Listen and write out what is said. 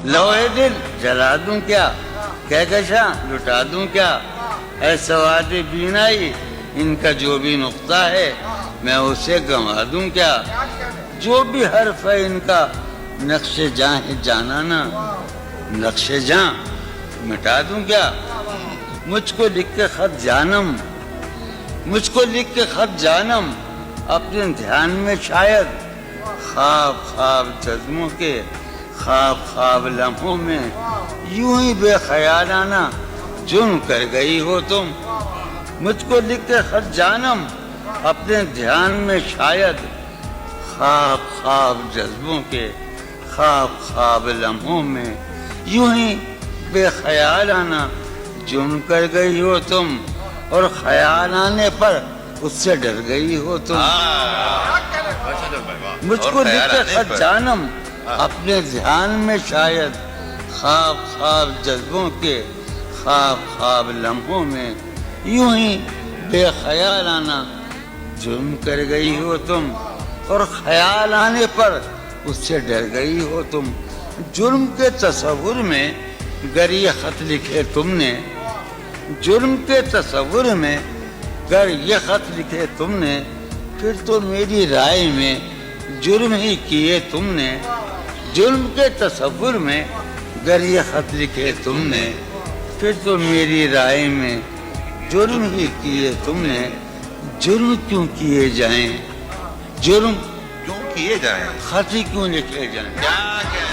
لوہے دل جلا دوں کیا، کہکشاں لٹا دوں کیا، اے سواد بینائی ان کا جو بھی نقطہ ہے میں اسے گنوا دوں کیا، جو بھی حرف ہے ان کا نقش جاں ہے جانانا، نقش جاں مٹا دوں کیا، مجھ کو لکھ کے خط جانم، مجھ کو لکھ کے خط جانم اپنے دھیان میں شاید، خواب خواب جذبوں کے خواب خواب لمحوں میں یوں ہی بے خیالانہ جرم کر گئی ہو تم، مجھ کو لکھ کے خط جانم اپنے دھیان میں شاید، خواب خواب جذبوں کے خواب خواب لمحوں میں یوں ہی بے خیالانہ جرم کر گئی ہو تم، اور خیال آنے پر اس سے ڈر گئی ہو تم، مجھ کو لکھ کے خط جانم اپنے دھیان میں شاید، خواب خواب جذبوں کے خواب خواب لمحوں میں یوں ہی بے خیالانہ جرم کر گئی ہو تم، اور خیال آنے پر اس سے ڈر گئی ہو تم، جرم کے تصور میں گر یہ خط لکھے تم نے، جرم کے تصور میں گر یہ خط لکھے تم نے، پھر تو میری رائے میں جرم ہی کیے تم نے، جرم کے تصور میں گر یہ خط لکھے تم نے، پھر تو میری رائے میں جرم ہی کیے تم نے، جرم کیوں کیے جائیں، جرم کیوں کیے جائیں، خط ہی کیوں لکھے جائیں، کیا